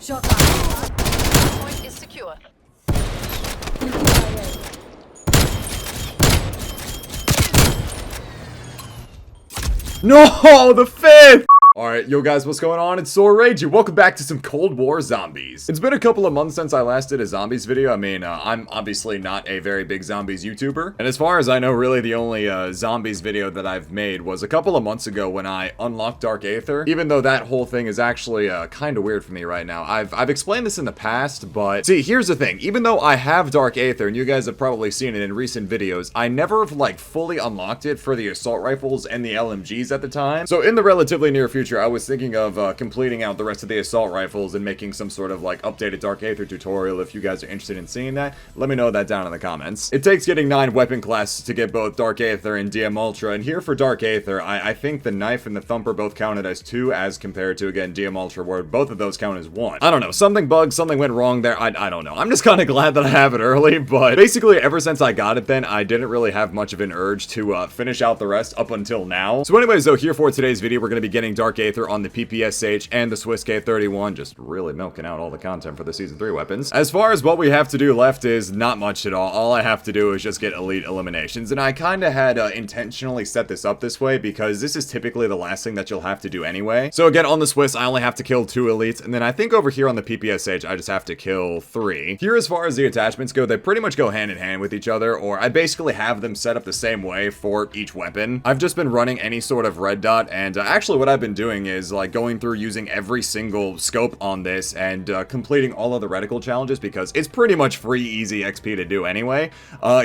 Shot out. Point is secure. No, the fifth! Alright, yo guys, what's going on? It's Sore Rage, and welcome back to some Cold War zombies. It's been a couple of months since I last did a zombies video. I mean, I'm obviously not a very big zombies YouTuber. And as far as I know, really the only zombies video that I've made was a couple of months ago when I unlocked Dark Aether. Even though that whole thing is actually kind of weird for me right now. I've explained this in the past, but see, here's the thing. Even though I have Dark Aether, and you guys have probably seen it in recent videos, I never like fully unlocked it for the assault rifles and the LMGs at the time. So in the relatively near future, I was thinking of completing out the rest of the assault rifles and making some sort of like updated Dark Aether tutorial. If you guys are interested in seeing that, let me know that down in the comments. It takes getting 9 weapon classes to get both Dark Aether and DM Ultra, and here for Dark Aether, I think the knife and the thumper both counted as 2 as compared to, again, DM Ultra, where both of those count as 1. I don't know, something bugged, something went wrong there, I don't know. I'm just kind of glad that I have it early, but basically ever since I got it then, I didn't really have much of an urge to finish out the rest up until now. So anyways though, here for today's video, we're going to be getting Dark Aether on the PPSH and the Swiss K31, just really milking out all the content for the Season 3 weapons. As far as what we have to do left is not much at all. All I have to do is just get elite eliminations, and I kind of had intentionally set this up this way because this is typically the last thing that you'll have to do anyway. So again, on the Swiss, I only have to kill 2 elites, and then I think over here on the PPSH, I just have to kill 3. Here, as far as the attachments go, they pretty much go hand in hand with each other, or I basically have them set up the same way for each weapon. I've just been running any sort of red dot, and actually what I've been doing is like going through using every single scope on this and completing all of the reticle challenges because it's pretty much free, easy XP to do anyway.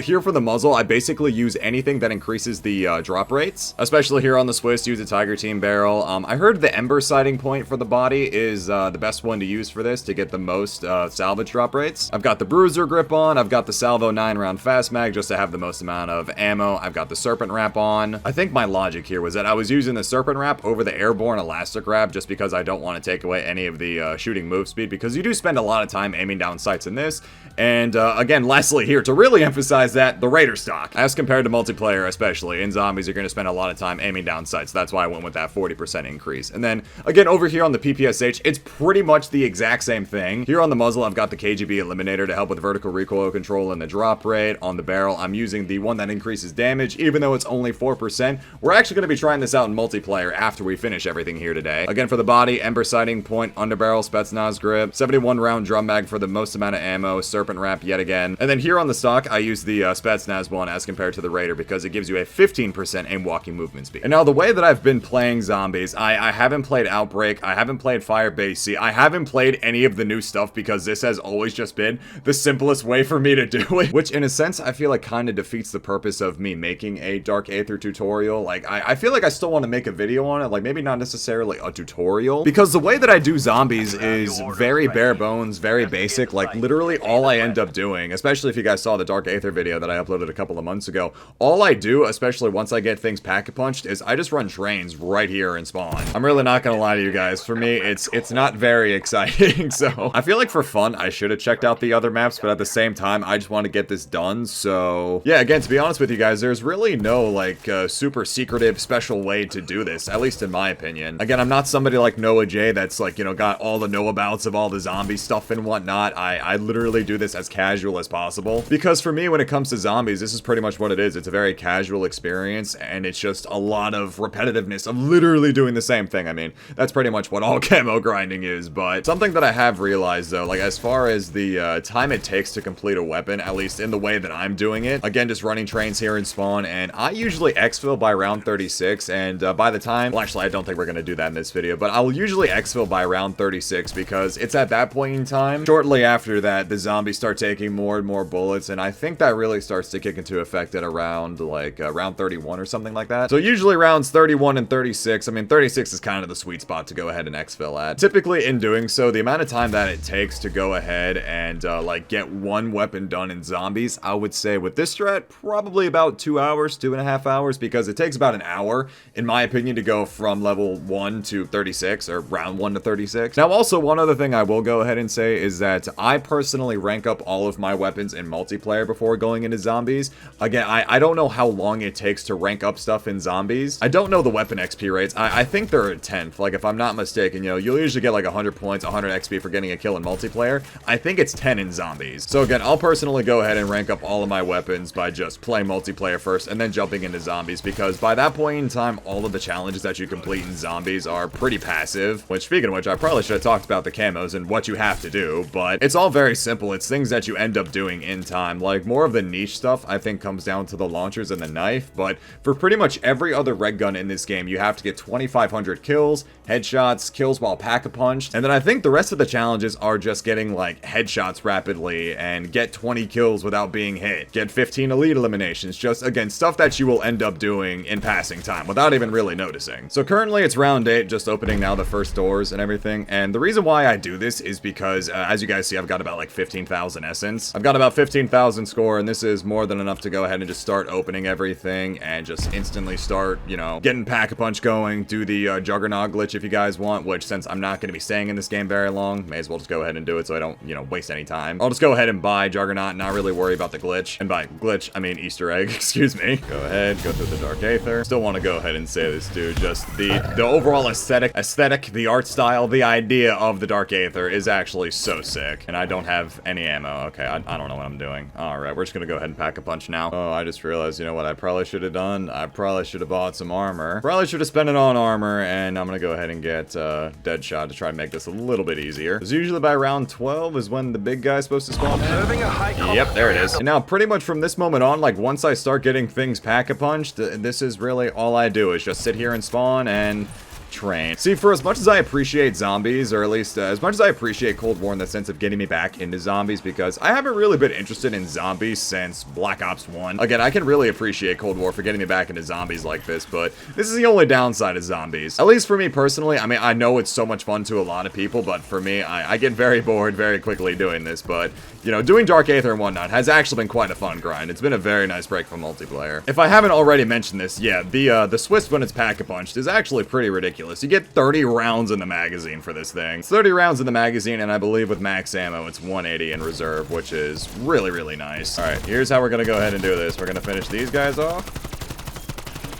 Here for the muzzle, I basically use anything that increases the drop rates, especially here on the Swiss, use a Tiger Team barrel. I heard the Ember sighting point for the body is the best one to use for this to get the most salvage drop rates. I've got the Bruiser grip on, I've got the Salvo 9-round fast mag just to have the most amount of ammo, I've got the Serpent wrap on. I think my logic here was that I was using the Serpent wrap over the airborne elastic wrap just because I don't want to take away any of the shooting move speed, because you do spend a lot of time aiming down sights in this. And again, lastly here, to really emphasize that, the Raider stock, as compared to multiplayer especially, in zombies you're going to spend a lot of time aiming down sights. That's why I went with that 40% increase. And then, again, over here on the PPSH, it's pretty much the exact same thing. Here on the muzzle, I've got the KGB Eliminator to help with vertical recoil control and the drop rate. On the barrel, I'm using the one that increases damage, even though it's only 4%. We're actually going to be trying this out in multiplayer after we finish everything here today. Again, for the body, Ember sighting point, underbarrel, Spetsnaz grip, 71-round drum mag for the most amount of ammo, Serpent wrap yet again. And then here on the stock, I use the Spetsnaz one as compared to the Raider because it gives you a 15% aim walking movement speed. And now the way that I've been playing zombies, I haven't played Outbreak, I haven't played Firebase C, I haven't played any of the new stuff because this has always just been the simplest way for me to do it, which in a sense I feel like kind of defeats the purpose of me making a Dark Aether tutorial. Like I feel like I still want to make a video on it, like maybe not necessarily a tutorial, because the way that I do zombies is very bare bones, very basic. Like literally all I end up doing, especially if you guys saw the Dark Aether video that I uploaded a couple of months ago, all I do, especially once I get things pack-a-punched, is I just run trains right here in spawn. I'm really not gonna lie to you guys, for me it's not very exciting. So I feel like for fun I should have checked out the other maps, but at the same time I just want to get this done. So yeah, again, to be honest with you guys, there's really no like super secretive special way to do this, at least in my opinion. Again, I'm not somebody like Noah J that's like, you know, got all the know-abouts of all the zombie stuff and whatnot. I literally do this as casual as possible, because for me, when it comes to zombies, this is pretty much what it is. It's a very casual experience, and it's just a lot of repetitiveness of literally doing the same thing. I mean, that's pretty much what all camo grinding is. But something that I have realized though, like as far as the time it takes to complete a weapon, at least in the way that I'm doing it, again, just running trains here in spawn, and I usually exfil by round 36, and by the time, well actually I don't think we're gonna do that in this video, but I'll usually exfil by round 36 because it's at that point in time, shortly after that, the zombies start taking more and more bullets, and I think that really starts to kick into effect at around like round 31 or something like that. So usually rounds 31 and 36, I mean 36 is kind of the sweet spot to go ahead and exfil at. Typically in doing so, the amount of time that it takes to go ahead and like get one weapon done in zombies, I would say with this strat, probably about 2 hours, 2.5 hours, because it takes about an hour, in my opinion, to go from level level 1 to 36, or round 1 to 36. Now, also, one other thing I will go ahead and say is that I personally rank up all of my weapons in multiplayer before going into zombies. Again, I don't know how long it takes to rank up stuff in zombies. I don't know the weapon XP rates. I think they're a 10th. Like, if I'm not mistaken, you know, you'll usually get like 100 points, 100 XP for getting a kill in multiplayer. I think it's 10 in zombies. So again, I'll personally go ahead and rank up all of my weapons by just playing multiplayer first and then jumping into zombies, because by that point in time, all of the challenges that you complete in zombies are pretty passive. Which, speaking of which, I probably should have talked about the camos and what you have to do, but it's all very simple. It's things that you end up doing in time. Like, more of the niche stuff, I think, comes down to the launchers and the knife, but for pretty much every other red gun in this game, you have to get 2,500 kills, headshots, kills while pack-a-punched, and then I think the rest of the challenges are just getting, like, headshots rapidly and get 20 kills without being hit, get 15 elite eliminations, just, again, stuff that you will end up doing in passing time without even really noticing. So currently it's round 8, just opening now the first doors and everything, and the reason why I do this is because, as you guys see, I've got about, like, 15,000 essence. I've got about 15,000 score, and this is more than enough to go ahead and just start opening everything and just instantly start, you know, getting pack-a-punch going, do the Juggernaut glitch if you guys want, which, since I'm not going to be staying in this game very long, may as well just go ahead and do it so I don't, you know, waste any time. I'll just go ahead and buy Juggernaut and not really worry about the glitch. And by glitch, I mean Easter egg, excuse me. Go ahead, go through the Dark Aether. Still want to go ahead and say this, dude. Just the overall aesthetic, the art style, the idea of the Dark Aether is actually so sick. And I don't have any ammo. Okay, I don't know what I'm doing. Alright, we're just gonna go ahead and pack a punch now. Oh, I just realized, you know what I probably should have done? I probably should have bought some armor. Probably should have spent it on armor, and I'm gonna go ahead and get Deadshot to try and make this a little bit easier. Because usually by round 12 is when the big guy's supposed to spawn in. Yep, there it is. And now, pretty much from this moment on, like, once I start getting things pack-a-punched, this is really all I do, is just sit here and spawn and train. See, for as much as I appreciate zombies, or at least as much as I appreciate Cold War in the sense of getting me back into zombies, because I haven't really been interested in zombies since Black Ops 1. Again, I can really appreciate Cold War for getting me back into zombies like this, but this is the only downside of zombies. At least for me personally. I mean, I know it's so much fun to a lot of people, but for me, I get very bored very quickly doing this, but, you know, doing Dark Aether and whatnot has actually been quite a fun grind. It's been a very nice break from multiplayer. If I haven't already mentioned this, yeah, the Swiss when it's pack-a-punched is actually pretty ridiculous. You get 30 rounds in the magazine for this thing. It's 30 rounds in the magazine, and I believe with max ammo, it's 180 in reserve, which is really, really nice. All right, here's how we're gonna go ahead and do this. We're gonna finish these guys off.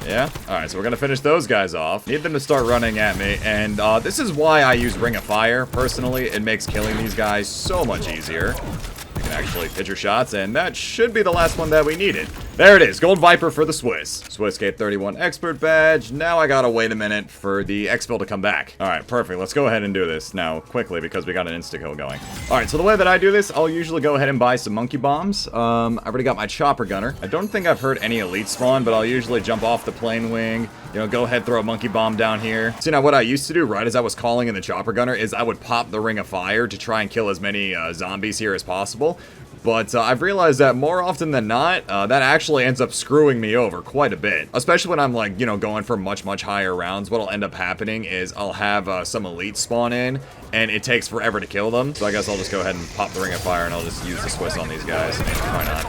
Yeah? Alright, so we're gonna finish those guys off. Need them to start running at me, and this is why I use Ring of Fire. Personally, it makes killing these guys so much easier. You can actually hit your shots, and that should be the last one that we needed. There it is, Gold Viper for the Swiss. Swiss K31 Expert Badge. Now I gotta wait a minute for the exfil to come back. Alright, perfect. Let's go ahead and do this now quickly because we got an insta-kill going. Alright, so the way that I do this, I'll usually go ahead and buy some monkey bombs. I already got my chopper gunner. I don't think I've heard any elite spawn, but I'll usually jump off the plane wing, you know, go ahead, throw a monkey bomb down here. See, now what I used to do right as I was calling in the chopper gunner is I would pop the Ring of Fire to try and kill as many zombies here as possible. But I've realized that more often than not, that actually ends up screwing me over quite a bit. Especially when I'm, like, you know, going for much, much higher rounds. What'll end up happening is I'll have some elites spawn in, and it takes forever to kill them. So I guess I'll just go ahead and pop the Ring of Fire, and I'll just use the Swiss on these guys. I mean, why not?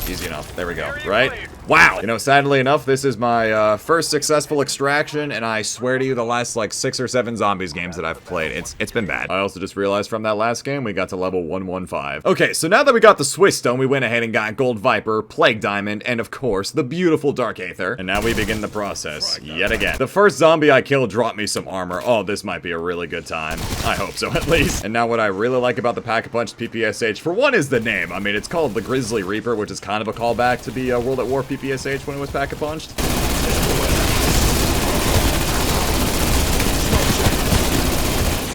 Easy enough. There we go. Right? Wow! You know, sadly enough, this is my first successful extraction, and I swear to you, the last, like, 6 or 7 zombies games that I've played, it's been bad. I also just realized from that last game, we got to level 115. Okay, so now that we got the Swiss Stone, we went ahead and got Gold Viper, Plague Diamond, and of course, the beautiful Dark Aether. And now we begin the process, yet again. The first zombie I killed dropped me some armor. Oh, this might be a really good time. I hope so, at least. And now what I really like about the Pack-a-Punch PPSH-41 is the name. I mean, it's called the Grizzly Reaper, which is kind of a callback to the World at War PPSH when it was pack-a-punched.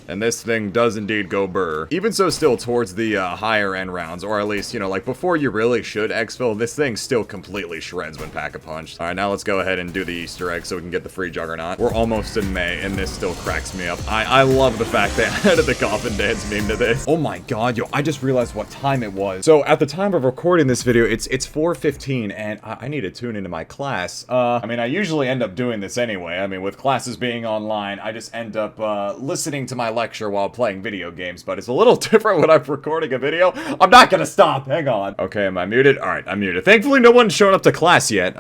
And this thing does indeed go burr. Even so, still towards the higher end rounds, or at least, you know, like before you really should exfil, this thing still completely shreds when pack-a-punched. Alright, now let's go ahead and do the Easter egg so we can get the free Juggernaut. We're almost in May, and this still cracks me up. I love the fact they added the coffin dance meme to this. Oh my god, yo, I just realized what time it was. So at the time of recording this video, it's 4:15, and I need to tune into my class. I mean, I usually end up doing this anyway. I mean, with classes being online, I just end up listening to my lecture lecture while playing video games, but it's a little different when I'm recording a video. I'm not gonna stop. Hang on. Okay, am I muted? All right, I'm muted. Thankfully, no one's shown up to class yet.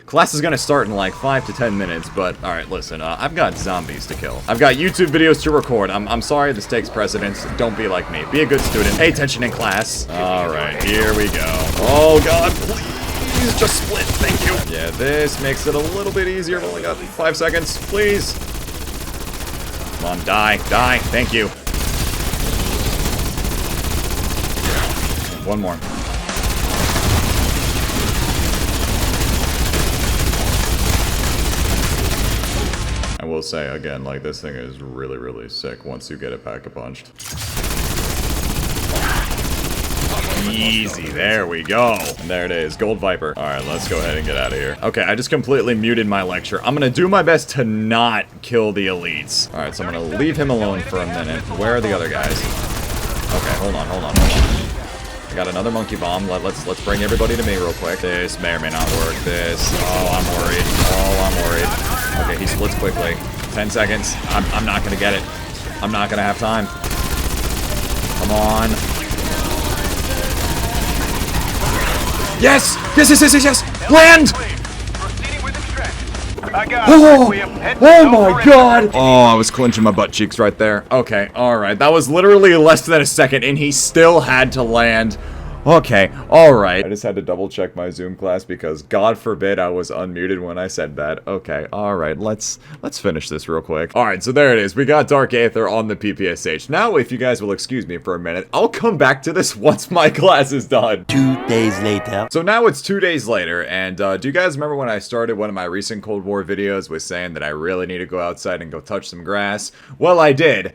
Class is gonna start in like 5 to 10 minutes, but all right, listen, I've got zombies to kill. I've got YouTube videos to record. I'm sorry this takes precedence. Don't be like me. Be a good student. Pay attention in class. All right, here we go. Oh God, please just split. Thank you. Yeah, this makes it a little bit easier. I've only got 5 seconds. Please. Come on, die. Die. Thank you. One more. I will say, again, like, this thing is really, really sick once you get it pack-a-punched. Easy, there we go. And there it is, Gold Viper. All right, let's go ahead and get out of here. Okay, I just completely muted my lecture. I'm gonna do my best to not kill the elites. All right, so I'm gonna leave him alone for a minute. Where are the other guys? Okay, hold on. I got another monkey bomb. Let's bring everybody to me real quick. This may or may not work. This. Oh, I'm worried. Okay, he splits quickly. 10 seconds. I'm not gonna get it. I'm not gonna have time. Come on. Yes! Yes! Land! Oh my God! Oh, I was clenching my butt cheeks right there. Okay, alright. That was literally less than a second, and he still had to land. Okay, alright. I just had to double check my Zoom class because God forbid I was unmuted when I said that. Okay, alright, let's finish this real quick. Alright, so there it is. We got Dark Aether on the PPSH. Now, if you guys will excuse me for a minute, I'll come back to this once my class is done. 2 days later. So now it's 2 days later, and do you guys remember when I started one of my recent Cold War videos with saying that I really need to go outside and go touch some grass? Well, I did.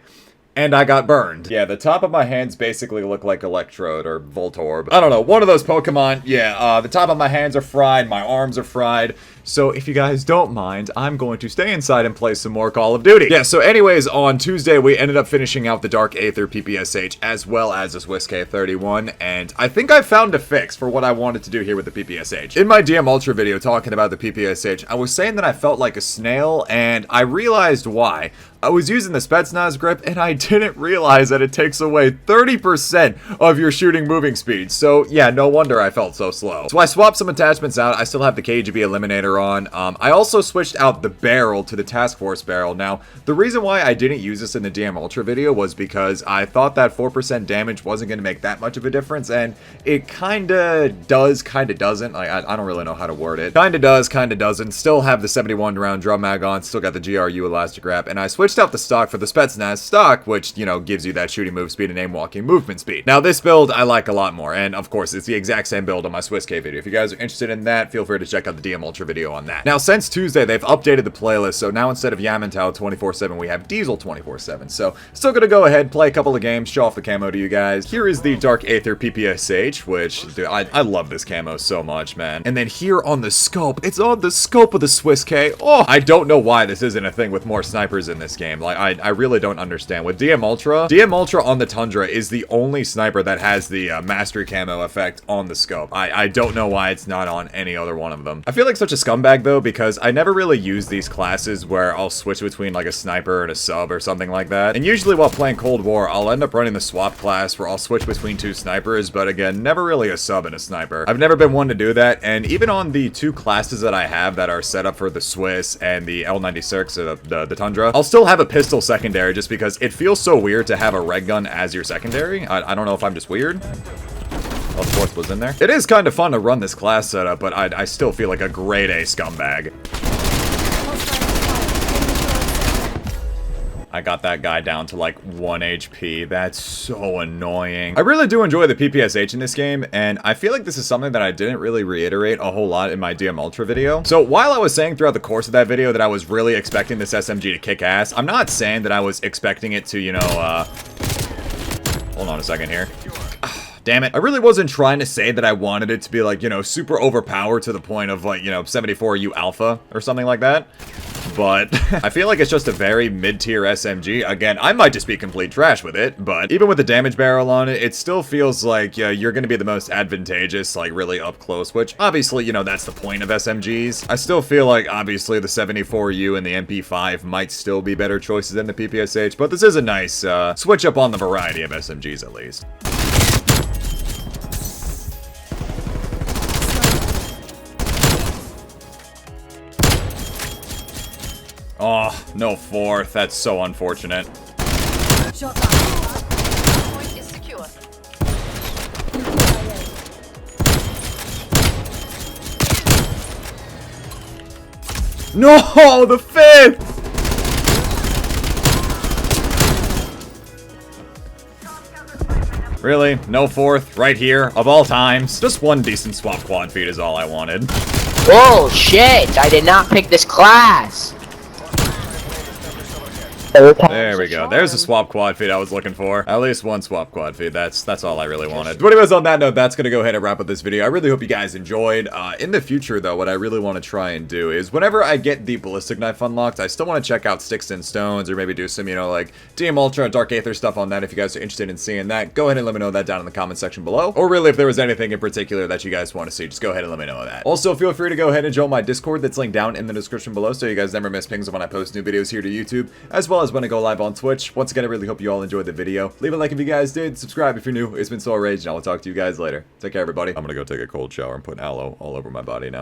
And I got burned. Yeah, the top of my hands basically look like Electrode or Voltorb. I don't know, one of those Pokemon. Yeah, the top of my hands are fried, my arms are fried. So if you guys don't mind, I'm going to stay inside and play some more Call of Duty. Yeah, so anyways, on Tuesday, we ended up finishing out the Dark Aether PPSH as well as the Swiss K31, and I think I found a fix for what I wanted to do here with the PPSH. In my DM Ultra video talking about the PPSH, I was saying that I felt like a snail, and I realized why. I was using the Spetsnaz grip, and I didn't realize that it takes away 30% of your shooting moving speed. So yeah, no wonder I felt so slow. So I swapped some attachments out. I still have the KGB Eliminator on. I also switched out the barrel to the Task Force barrel. Now, the reason why I didn't use this in the DM Ultra video was because I thought that 4% damage wasn't going to make that much of a difference, and it kinda does, kinda doesn't. Like, I don't really know how to word it. Kinda does, kinda doesn't. Still have the 71 round drum mag on, still got the GRU elastic wrap, and I switched out the stock for the Spetsnaz stock, which, you know, gives you that shooting move speed and aim walking movement speed. Now, this build I like a lot more, and of course, it's the exact same build on my Swiss K video. If you guys are interested in that, feel free to check out the DM Ultra video on that. Now, since Tuesday, they've updated the playlist, so now instead of Yamantau 24/7, we have Diesel 24/7. So, still gonna go ahead, play a couple of games, show off the camo to you guys. Here is the Dark Aether PPSH, which, dude, I love this camo so much, man. And then here on the scope, it's on the scope of the Swiss K. Oh, I don't know why this isn't a thing with more snipers in this game. Like, I really don't understand. With DM Ultra on the Tundra is the only sniper that has the mastery camo effect on the scope. I don't know why it's not on any other one of them. I feel like such a scumbag though, because I never really use these classes where I'll switch between like a sniper and a sub or something like that. And usually while playing Cold War, I'll end up running the swap class where I'll switch between 2 snipers, but again, never really a sub and a sniper. I've never been one to do that, and even on the 2 classes that I have that are set up for the Swiss and the L96, the Tundra, I'll still have a pistol secondary just because it feels so weird to have a red gun as your secondary. I don't know if I'm just weird. Oh, the 4th was in there. It is kind of fun to run this class setup, but I still feel like a grade A scumbag. I got that guy down to like 1 HP. That's so annoying. I really do enjoy the PPSH in this game, and I feel like this is something that I didn't really reiterate a whole lot in my DM Ultra video. So while I was saying throughout the course of that video that I was really expecting this SMG to kick ass, I'm not saying that I was expecting it to, you know, hold on a second here. Damn it. I really wasn't trying to say that I wanted it to be like, you know, super overpowered to the point of like, you know, 74U alpha or something like that. but I feel like it's just a very mid-tier SMG. Again, I might just be complete trash with it, but even with the damage barrel on it, it still feels like you're gonna be the most advantageous, like really up close, which obviously, you know, that's the point of SMGs. I still feel like obviously the 74U and the MP5 might still be better choices than the PPSH, but this is a nice switch up on the variety of SMGs at least. Oh, no fourth. That's so unfortunate. Point is secure. No, the fifth! Really? No fourth? Right here? Of all times? Just one decent swap quad feed is all I wanted. Oh shit, I did not pick this class. There we go. There's a swap quad feed I was looking for. At least one swap quad feed. That's all I really wanted. But anyways, on that note, that's gonna go ahead and wrap up this video. I really hope you guys enjoyed. In the future, though, what I really want to try and do is whenever I get the ballistic knife unlocked, I still want to check out Sticks and Stones, or maybe do some, you know, like DM Ultra, Dark Aether stuff on that. If you guys are interested in seeing that, go ahead and let me know that down in the comment section below. Or really, if there was anything in particular that you guys want to see, just go ahead and let me know that. Also, feel free to go ahead and join my Discord that's linked down in the description below, so you guys never miss pings of when I post new videos here to YouTube, as well as when I go live on Twitch. Once again, I really hope you all enjoyed the video. Leave a like if you guys did, subscribe if you're new. It's been SolarRage, and I will talk to you guys later. Take care, everybody. I'm gonna go take a cold shower and put aloe all over my body now.